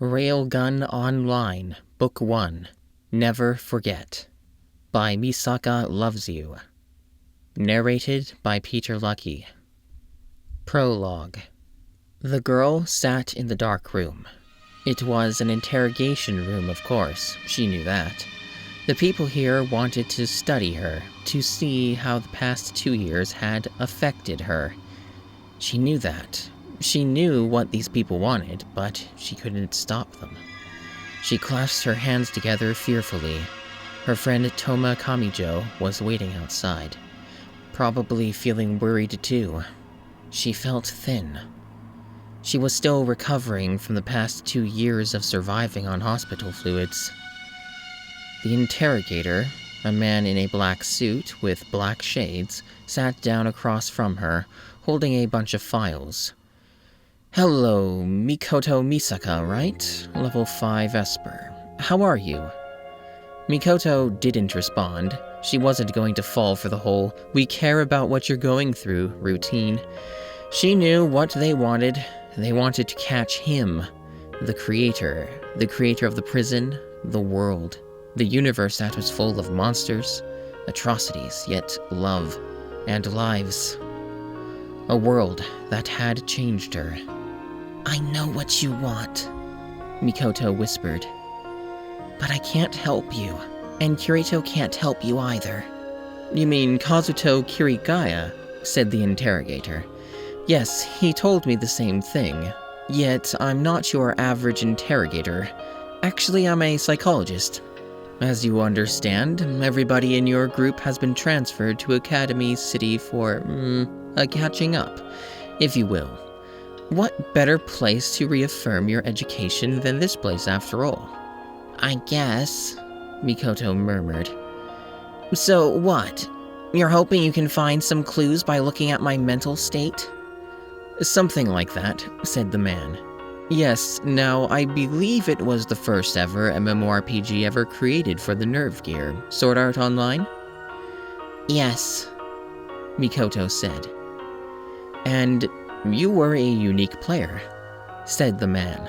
Railgun Online, Book 1, Never Forget, by Misaka Loves You. Narrated by Peter Lucky. Prologue. The girl sat in the dark room. It was an interrogation room, of course, she knew that. The people here wanted to study her, to see how the past 2 years had affected her. She knew that. She knew what these people wanted, but she couldn't stop them. She clasped her hands together fearfully. Her friend Toma Kamijo was waiting outside, probably feeling worried too. She felt thin. She was still recovering from the past 2 years of surviving on hospital fluids. The interrogator, a man in a black suit with black shades, sat down across from her, holding a bunch of files. "Hello, Mikoto Misaka, right? Level 5 Esper. How are you?" Mikoto didn't respond. She wasn't going to fall for the whole "we care about what you're going through" routine. She knew what they wanted. They wanted to catch him, the creator of the prison, the world, the universe that was full of monsters, atrocities, yet love and lives. A world that had changed her. "I know what you want," Mikoto whispered. "But I can't help you, and Kirito can't help you either." "You mean Kazuto Kirigaya?" said the interrogator. "Yes, he told me the same thing. Yet I'm not your average interrogator. Actually, I'm a psychologist. As you understand, everybody in your group has been transferred to Academy City for, a catching up, if you will. What better place to reaffirm your education than this place, after all?" "I guess," Mikoto murmured. "So what? You're hoping you can find some clues by looking at my mental state?" "Something like that," said the man. "Yes, now I believe it was the first ever MMORPG ever created for the Nerve Gear, Sword Art Online?" "Yes," Mikoto said. "And you were a unique player," said the man.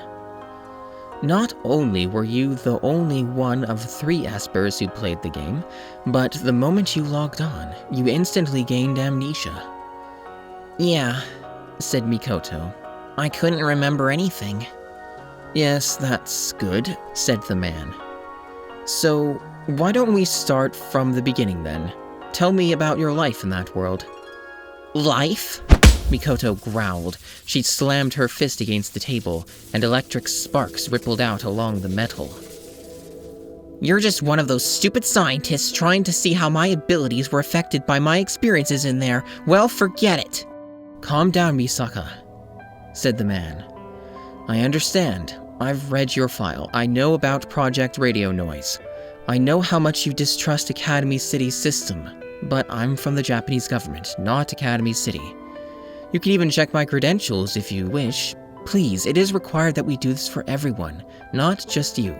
"Not only were you the only one of 3 Espers who played the game, but the moment you logged on, you instantly gained amnesia." "Yeah," said Mikoto. "I couldn't remember anything." "Yes, that's good," said the man. "So, why don't we start from the beginning then? Tell me about your life in that world." "Life?" Mikoto growled. She slammed her fist against the table, and electric sparks rippled out along the metal. "You're just one of those stupid scientists trying to see how my abilities were affected by my experiences in there. Well, forget it." "Calm down, Misaka," said the man. "I understand. I've read your file. I know about Project Radio Noise. I know how much you distrust Academy City's system, but I'm from the Japanese government, not Academy City. You can even check my credentials if you wish. Please, it is required that we do this for everyone, not just you.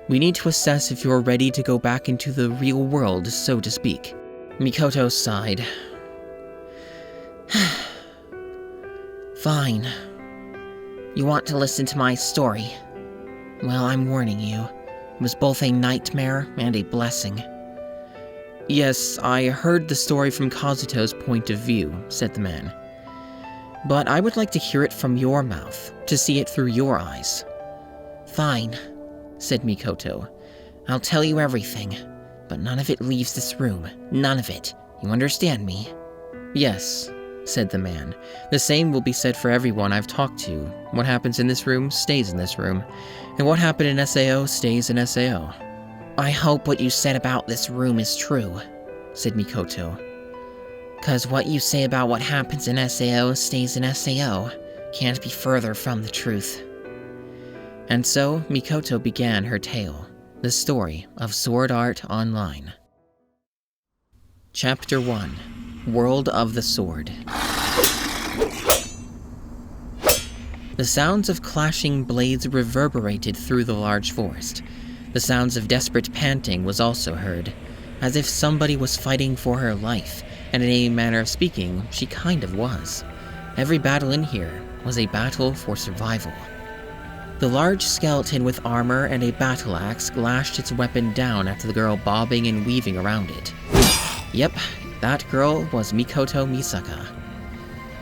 We need to assess if you're ready to go back into the real world, so to speak." Mikoto sighed. "Fine. You want to listen to my story? Well, I'm warning you. It was both a nightmare and a blessing." "Yes, I heard the story from Kazuto's point of view," said the man. "But I would like to hear it from your mouth, to see it through your eyes." "Fine," said Mikoto. "I'll tell you everything, but none of it leaves this room. None of it. You understand me?" "Yes," said the man. "The same will be said for everyone I've talked to. What happens in this room stays in this room, and what happened in SAO stays in SAO." "I hope what you said about this room is true," said Mikoto. "'Cause what you say about what happens in SAO stays in SAO can't be further from the truth." And so Mikoto began her tale, the story of Sword Art Online. Chapter 1. World of the Sword. The sounds of clashing blades reverberated through the large forest. The sounds of desperate panting was also heard, as if somebody was fighting for her life, and in a manner of speaking, she kind of was. Every battle in here was a battle for survival. The large skeleton with armor and a battle axe lashed its weapon down at the girl bobbing and weaving around it. Yep, that girl was Mikoto Misaka.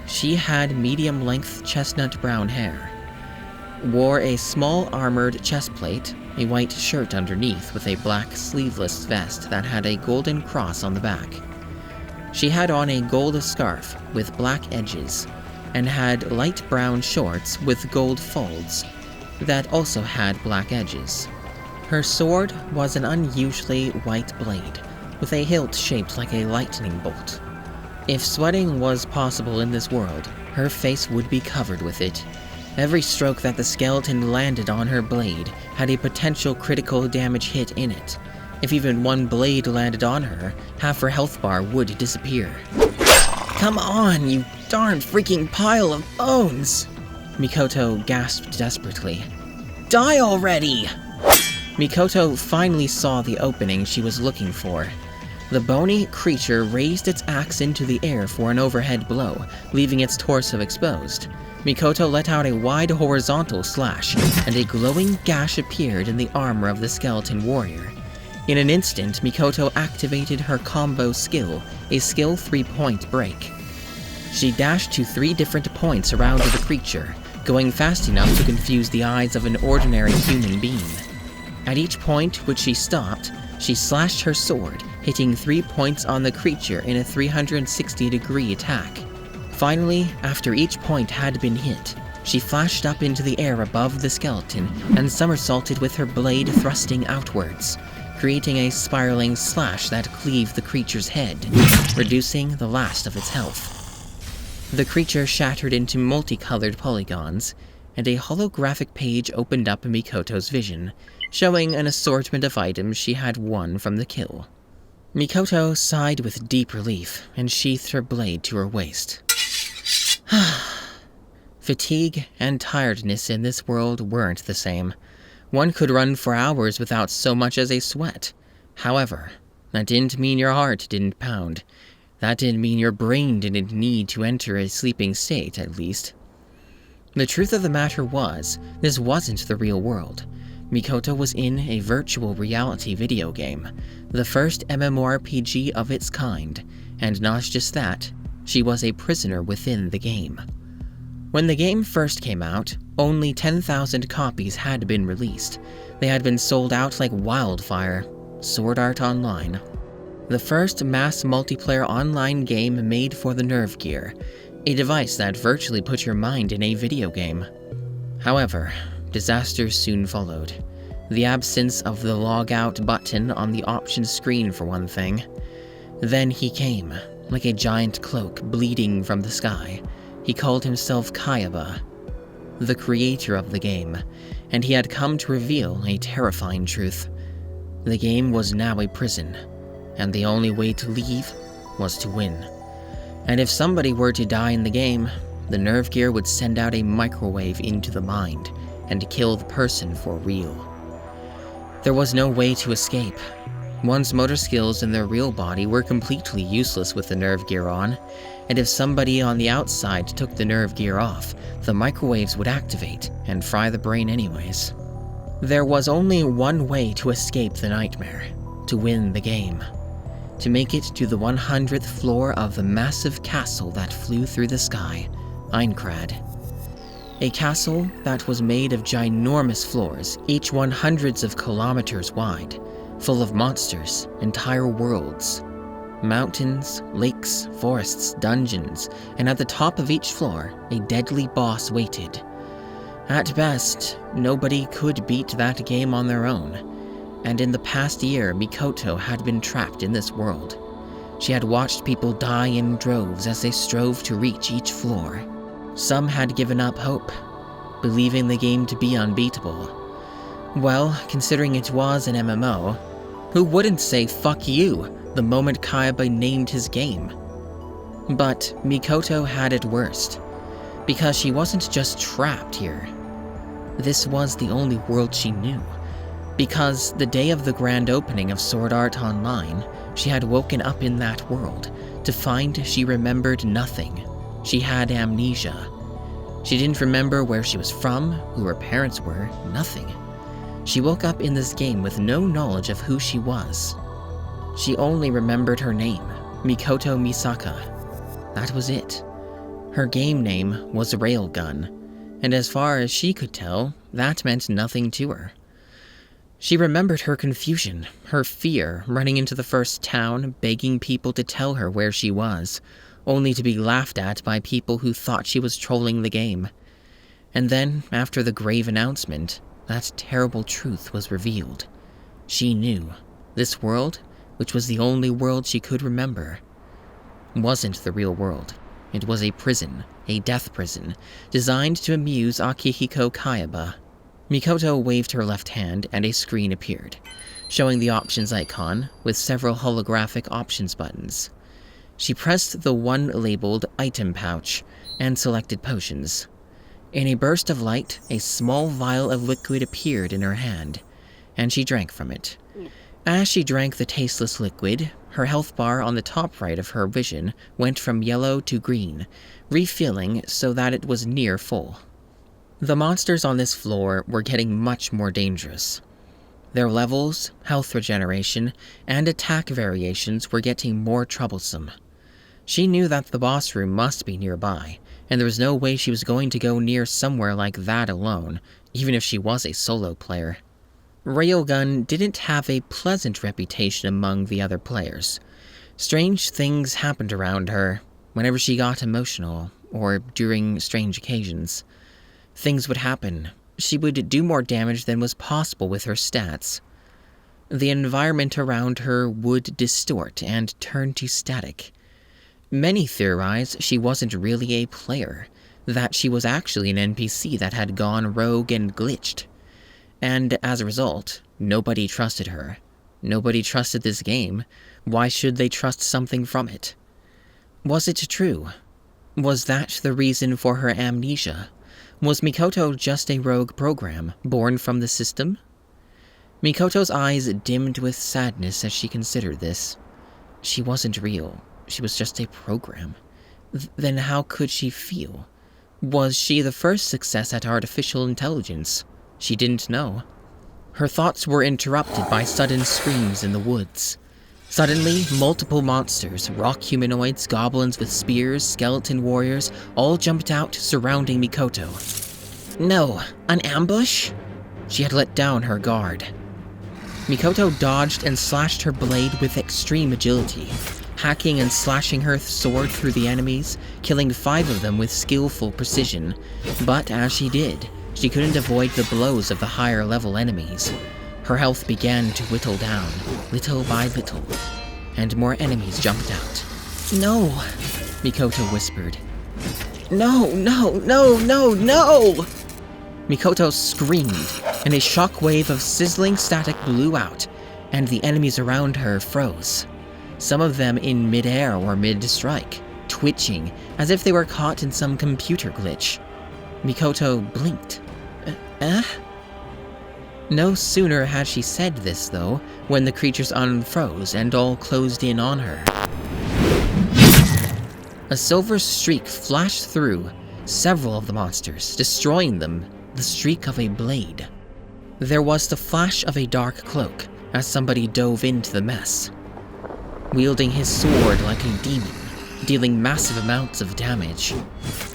She had medium-length chestnut brown hair, wore a small armored chestplate, a white shirt underneath with a black sleeveless vest that had a golden cross on the back. She had on a gold scarf with black edges and had light brown shorts with gold folds that also had black edges. Her sword was an unusually white blade with a hilt shaped like a lightning bolt. If sweating was possible in this world, her face would be covered with it. Every stroke that the skeleton landed on her blade had a potential critical damage hit in it. If even one blade landed on her, half her health bar would disappear. "Come on, you darn freaking pile of bones!" Mikoto gasped desperately. "Die already!" Mikoto finally saw the opening she was looking for. The bony creature raised its axe into the air for an overhead blow, leaving its torso exposed. Mikoto let out a wide horizontal slash, and a glowing gash appeared in the armor of the skeleton warrior. In an instant, Mikoto activated her combo skill, a skill 3-point break. She dashed to 3 different points around the creature, going fast enough to confuse the eyes of an ordinary human being. At each point which she stopped, she slashed her sword, hitting 3 points on the creature in a 360-degree attack. Finally, after each point had been hit, she flashed up into the air above the skeleton and somersaulted with her blade thrusting outwards, creating a spiraling slash that cleaved the creature's head, reducing the last of its health. The creature shattered into multicolored polygons, and a holographic page opened up in Mikoto's vision, showing an assortment of items she had won from the kill. Mikoto sighed with deep relief and sheathed her blade to her waist. Fatigue and tiredness in this world weren't the same. One could run for hours without so much as a sweat. However, that didn't mean your heart didn't pound. That didn't mean your brain didn't need to enter a sleeping state, at least. The truth of the matter was, this wasn't the real world. Mikoto was in a virtual reality video game, the first MMORPG of its kind, and not just that, she was a prisoner within the game. When the game first came out, only 10,000 copies had been released. They had been sold out like wildfire. Sword Art Online. The first mass multiplayer online game made for the Nerve Gear, a device that virtually put your mind in a video game. However, disasters soon followed. The absence of the log out button on the options screen for one thing. Then he came, like a giant cloak bleeding from the sky. He called himself Kayaba, the creator of the game, and he had come to reveal a terrifying truth. The game was now a prison, and the only way to leave was to win. And if somebody were to die in the game, the Nerve Gear would send out a microwave into the mind and kill the person for real. There was no way to escape. One's motor skills in their real body were completely useless with the Nerve Gear on, and if somebody on the outside took the Nerve Gear off, the microwaves would activate and fry the brain anyways. There was only one way to escape the nightmare, to win the game. To make it to the 100th floor of the massive castle that flew through the sky, Einkrad. A castle that was made of ginormous floors, each one hundreds of kilometers wide, full of monsters, entire worlds. Mountains, lakes, forests, dungeons, and at the top of each floor, a deadly boss waited. At best, nobody could beat that game on their own, and in the past year, Mikoto had been trapped in this world. She had watched people die in droves as they strove to reach each floor. Some had given up hope, believing the game to be unbeatable. Well, considering it was an MMO, who wouldn't say fuck you the moment Kayaba named his game? But Mikoto had it worst, because she wasn't just trapped here. This was the only world she knew, because the day of the grand opening of Sword Art Online, she had woken up in that world to find she remembered nothing. She had amnesia. She didn't remember where she was from, who her parents were, nothing. She woke up in this game with no knowledge of who she was. She only remembered her name, Mikoto Misaka. That was it. Her game name was Railgun, and as far as she could tell, that meant nothing to her. She remembered her confusion, her fear, running into the first town, begging people to tell her where she was, only to be laughed at by people who thought she was trolling the game. And then, after the grave announcement, that terrible truth was revealed. She knew. This world, which was the only world she could remember, wasn't the real world. It was a prison, a death prison, designed to amuse Akihiko Kayaba. Mikoto waved her left hand and a screen appeared, showing the options icon with several holographic options buttons. She pressed the one labeled item pouch and selected potions. In a burst of light, a small vial of liquid appeared in her hand, and she drank from it. As she drank the tasteless liquid, her health bar on the top right of her vision went from yellow to green, refilling so that it was near full. The monsters on this floor were getting much more dangerous. Their levels, health regeneration, and attack variations were getting more troublesome. She knew that the boss room must be nearby, and there was no way she was going to go near somewhere like that alone, even if she was a solo player. Railgun didn't have a pleasant reputation among the other players. Strange things happened around her whenever she got emotional, or during strange occasions. Things would happen. She would do more damage than was possible with her stats. The environment around her would distort and turn to static. Many theorize she wasn't really a player, that she was actually an NPC that had gone rogue and glitched. And as a result, nobody trusted her. Nobody trusted this game. Why should they trust something from it? Was it true? Was that the reason for her amnesia? Was Mikoto just a rogue program, born from the system? Mikoto's eyes dimmed with sadness as she considered this. She wasn't real. She was just a program. Then how could she feel? Was she the first success at artificial intelligence? She didn't know. Her thoughts were interrupted by sudden screams in the woods. Suddenly, multiple monsters, rock humanoids, goblins with spears, skeleton warriors, all jumped out, surrounding Mikoto. No, an ambush? She had let down her guard. Mikoto dodged and slashed her blade with extreme agility, hacking and slashing her sword through the enemies, killing 5 of them with skillful precision. But as she did, she couldn't avoid the blows of the higher-level enemies. Her health began to whittle down, little by little, and more enemies jumped out. No, Mikoto whispered. No, no, no, no, no! Mikoto screamed, and a shockwave of sizzling static blew out, and the enemies around her froze. Some of them in mid-air or mid-strike, twitching as if they were caught in some computer glitch. Mikoto blinked. No sooner had she said this, though, when the creatures unfroze and all closed in on her. A silver streak flashed through several of the monsters, destroying them, the streak of a blade. There was the flash of a dark cloak as somebody dove into the mess, wielding his sword like a demon, dealing massive amounts of damage,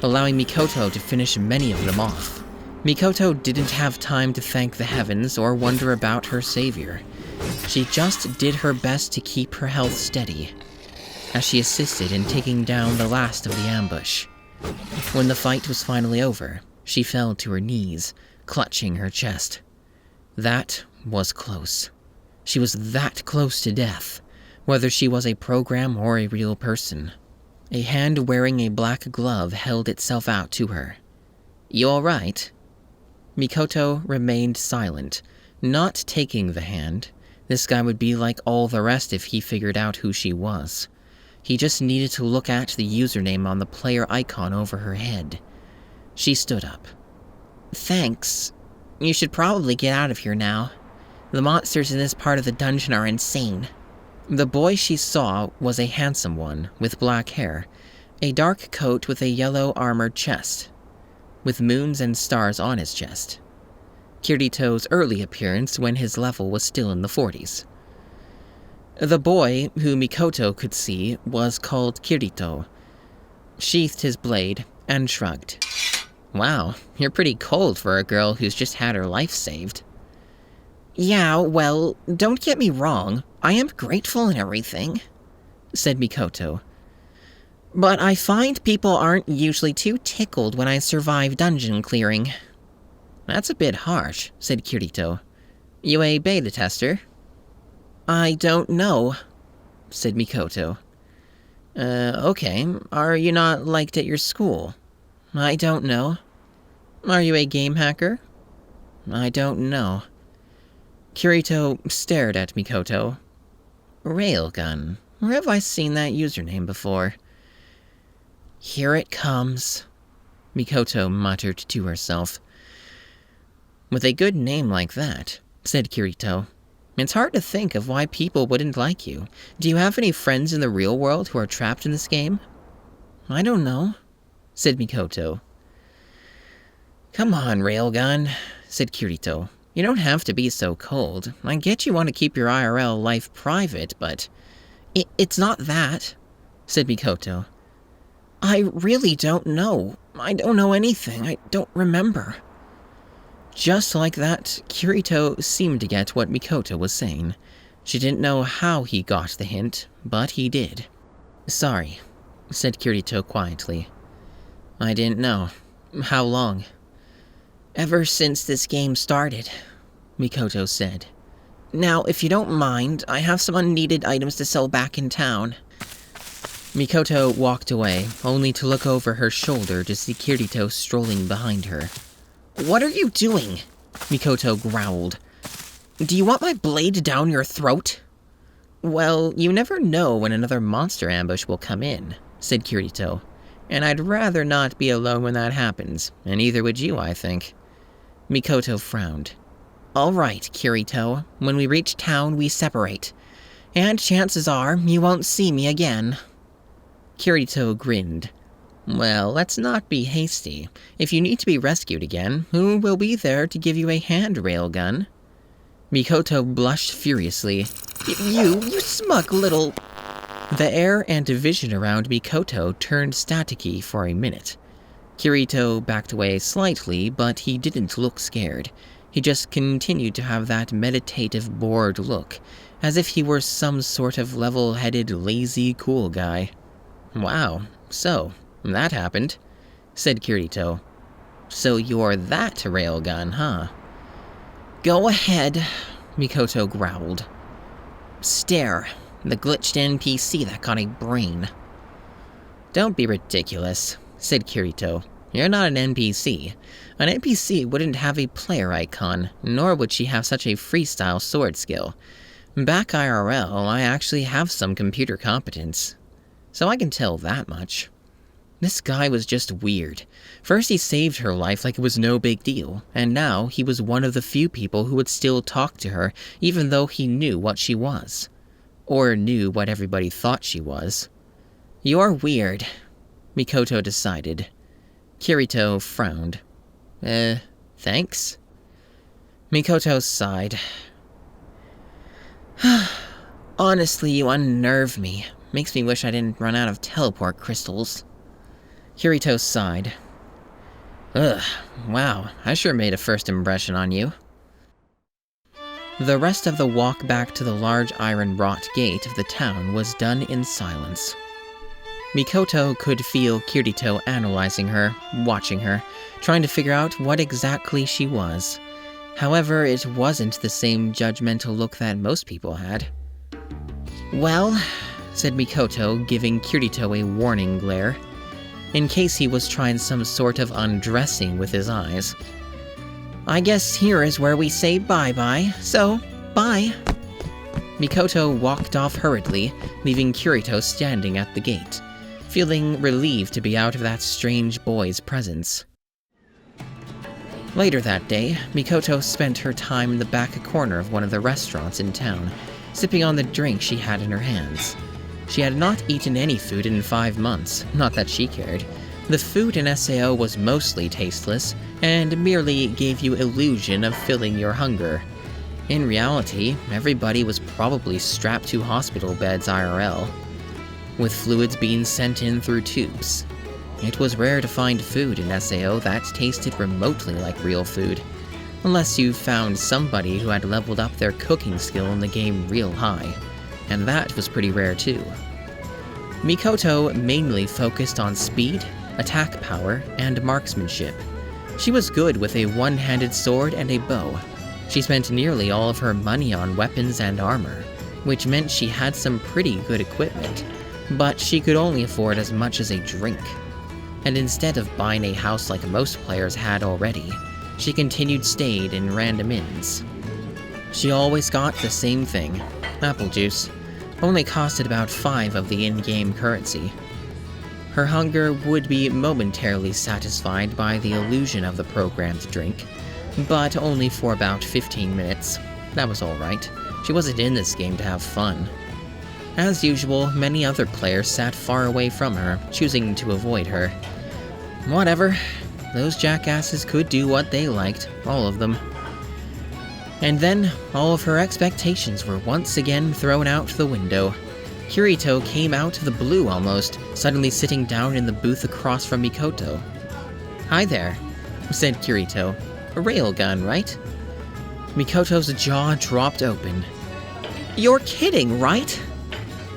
allowing Mikoto to finish many of them off. Mikoto didn't have time to thank the heavens or wonder about her savior. She just did her best to keep her health steady, as she assisted in taking down the last of the ambush. When the fight was finally over, she fell to her knees, clutching her chest. That was close. She was that close to death, whether she was a program or a real person. A hand wearing a black glove held itself out to her. "You all right?" Mikoto remained silent, not taking the hand. This guy would be like all the rest if he figured out who she was. He just needed to look at the username on the player icon over her head. She stood up. "Thanks. You should probably get out of here now. The monsters in this part of the dungeon are insane." The boy she saw was a handsome one, with black hair, a dark coat with a yellow armored chest. with moons and stars on his chest. Kirito's early appearance when his level was still in the 40s. The boy, who Mikoto could see, was called Kirito, sheathed his blade, and shrugged. Wow, you're pretty cold for a girl who's just had her life saved. Yeah, well, don't get me wrong, I am grateful and everything, said Mikoto. But I find people aren't usually too tickled when I survive dungeon clearing. That's a bit harsh, said Kirito. You a beta tester? I don't know, said Mikoto. Okay. Are you not liked at your school? I don't know. Are you a game hacker? I don't know. Kirito stared at Mikoto. Railgun. Where have I seen that username before? Here it comes, Mikoto muttered to herself. With a good name like that, said Kirito, it's hard to think of why people wouldn't like you. Do you have any friends in the real world who are trapped in this game? I don't know, said Mikoto. Come on, Railgun, said Kirito. You don't have to be so cold. I get you want to keep your IRL life private, but... It's not that, said Mikoto. I really don't know. I don't know anything. I don't remember. Just like that, Kirito seemed to get what Mikoto was saying. She didn't know how he got the hint, but he did. Sorry, said Kirito quietly. I didn't know. How long? Ever since this game started, Mikoto said. Now, if you don't mind, I have some unneeded items to sell back in town. Mikoto walked away, only to look over her shoulder to see Kirito strolling behind her. What are you doing? Mikoto growled. Do you want my blade down your throat? Well, you never know when another monster ambush will come in, said Kirito. And I'd rather not be alone when that happens, and neither would you, I think. Mikoto frowned. All right, Kirito. When we reach town, we separate. And chances are, you won't see me again. Kirito grinned. Well, let's not be hasty. If you need to be rescued again, who will be there to give you a hand, Railgun? Mikoto blushed furiously. You smug little... The air and vision around Mikoto turned staticky for a minute. Kirito backed away slightly, but he didn't look scared. He just continued to have that meditative, bored look, as if he were some sort of level-headed, lazy, cool guy. Wow, so, that happened, said Kirito. So you're that Railgun, huh? Go ahead, Mikoto growled. Stare, the glitched NPC that got a brain. Don't be ridiculous, said Kirito. You're not an NPC. An NPC wouldn't have a player icon, nor would she have such a freestyle sword skill. Back IRL, I actually have some computer competence. So I can tell that much. This guy was just weird. First he saved her life like it was no big deal, and now he was one of the few people who would still talk to her even though he knew what she was. Or knew what everybody thought she was. You're weird, Mikoto decided. Kirito frowned. Thanks? Mikoto sighed. Honestly, you unnerve me. Makes me wish I didn't run out of teleport crystals. Kirito sighed. Ugh, wow, I sure made a first impression on you. The rest of the walk back to the large iron-wrought gate of the town was done in silence. Mikoto could feel Kirito analyzing her, watching her, trying to figure out what exactly she was. However, it wasn't the same judgmental look that most people had. Well, said Mikoto, giving Kirito a warning glare, in case he was trying some sort of undressing with his eyes. I guess here is where we say bye-bye, so bye. Mikoto walked off hurriedly, leaving Kirito standing at the gate, feeling relieved to be out of that strange boy's presence. Later that day, Mikoto spent her time in the back corner of one of the restaurants in town, sipping on the drink she had in her hands. She had not eaten any food in 5 months, not that she cared, The food in SAO was mostly tasteless and merely gave you illusion of filling your hunger. In reality, everybody was probably strapped to hospital beds IRL, with fluids being sent in through tubes. It was rare to find food in SAO that tasted remotely like real food, unless you found somebody who had leveled up their cooking skill in the game real high, and that was pretty rare too. Mikoto mainly focused on speed, attack power, and marksmanship. She was good with a one-handed sword and a bow. She spent nearly all of her money on weapons and armor, which meant she had some pretty good equipment, but she could only afford as much as a drink. And instead of buying a house like most players had already, she continued stayed in random inns. She always got the same thing, apple juice, only costed about 5 of the in-game currency. Her hunger would be momentarily satisfied by the illusion of the programmed drink, but only for about 15 minutes. That was alright. She wasn't in this game to have fun. As usual, many other players sat far away from her, choosing to avoid her. Whatever. Those jackasses could do what they liked, all of them. And then, all of her expectations were once again thrown out the window. Kirito came out of the blue almost, suddenly sitting down in the booth across from Mikoto. "Hi there," said Kirito. "A railgun, right?" Mikoto's jaw dropped open. "You're kidding, right?"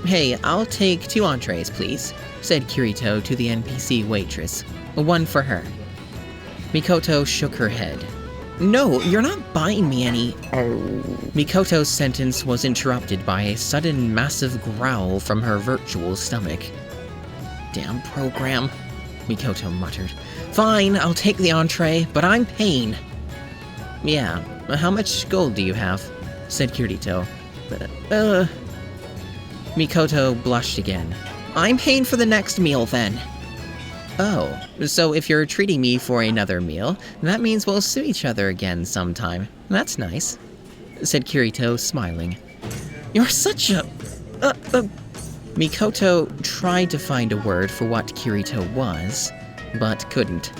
"Hey, I'll take 2 entrees, please," said Kirito to the NPC waitress. "One for her." Mikoto shook her head. "No, you're not buying me any." Mikoto's sentence was interrupted by a sudden massive growl from her virtual stomach. "Damn program," Mikoto muttered. "Fine, I'll take the entree, but I'm paying." "Yeah, how much gold do you have?" said Kirito. Mikoto blushed again. "I'm paying for the next meal then." "Oh, so if you're treating me for another meal, that means we'll see each other again sometime. That's nice," said Kirito, smiling. "You're such a... Mikoto tried to find a word for what Kirito was, but couldn't.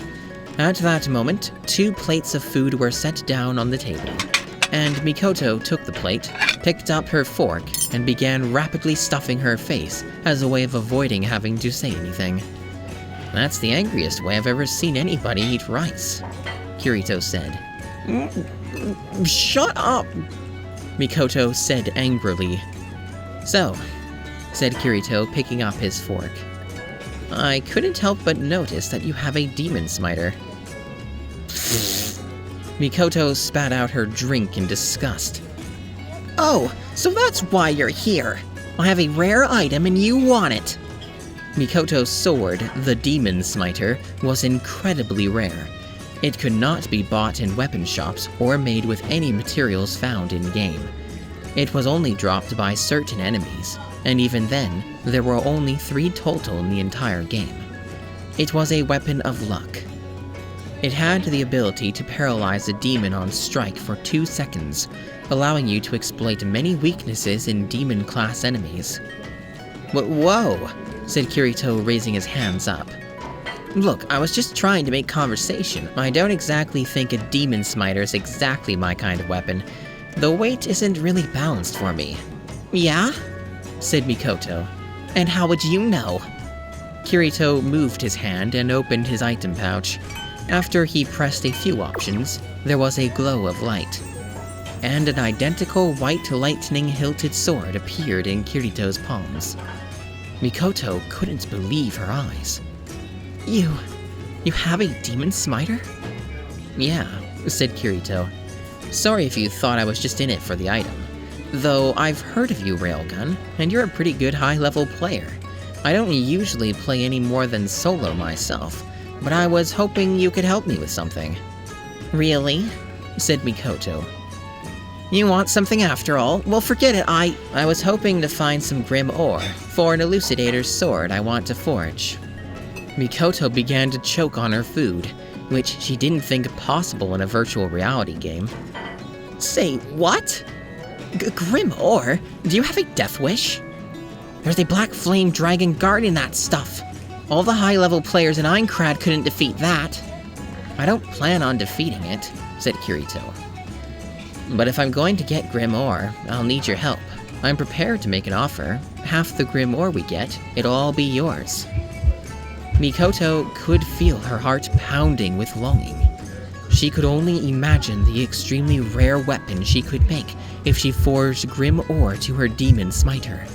At that moment, 2 plates of food were set down on the table, and Mikoto took the plate, picked up her fork, and began rapidly stuffing her face as a way of avoiding having to say anything. "That's the angriest way I've ever seen anybody eat rice," Kirito said. "Shut up," Mikoto said angrily. "So," said Kirito, picking up his fork, "I couldn't help but notice that you have a demon smiter." Mikoto spat out her drink in disgust. "Oh, so that's why you're here. I have a rare item and you want it." Mikoto's sword, the Demon Smiter, was incredibly rare. It could not be bought in weapon shops or made with any materials found in-game. It was only dropped by certain enemies, and even then, there were only 3 total in the entire game. It was a weapon of luck. It had the ability to paralyze a demon on strike for 2 seconds, allowing you to exploit many weaknesses in demon-class enemies. "Whoa," said Kirito, raising his hands up. "Look, I was just trying to make conversation. I don't exactly think a demon smiter is exactly my kind of weapon. The weight isn't really balanced for me." "Yeah?" said Mikoto. "And how would you know?" Kirito moved his hand and opened his item pouch. After he pressed a few options, there was a glow of light, and an identical white lightning-hilted sword appeared in Kirito's palms. Mikoto couldn't believe her eyes. You have a demon smiter?" "Yeah," said Kirito. "Sorry if you thought I was just in it for the item. Though I've heard of you, Railgun, and you're a pretty good high-level player. I don't usually play any more than solo myself, but I was hoping you could help me with something." "Really?" said Mikoto. "You want something after all? Well, forget it, I was hoping to find some grim ore for an elucidator's sword I want to forge." Mikoto began to choke on her food, which she didn't think possible in a virtual reality game. "Say, what? Grim ore? Do you have a death wish? There's a black flame dragon guarding that stuff," All the high-level players in Aincrad couldn't defeat that. I don't plan on defeating it, said Kirito. But if I'm going to get Grim Ore, I'll need your help. I'm prepared to make an offer. Half the Grim Ore we get, it'll all be yours. Mikoto could feel her heart pounding with longing. She could only imagine the extremely rare weapon she could make if she forged Grim Ore to her demon smiter.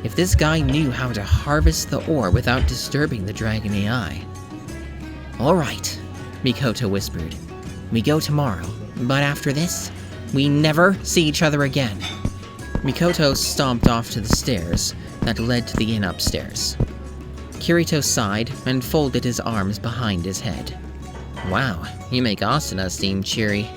If this guy knew how to harvest the ore without disturbing the dragon AI. Alright, Mikoto whispered. We go tomorrow, but after this, we never see each other again. Mikoto stomped off to the stairs that led to the inn upstairs. Kirito sighed and folded his arms behind his head. Wow, you make Asuna seem cheery.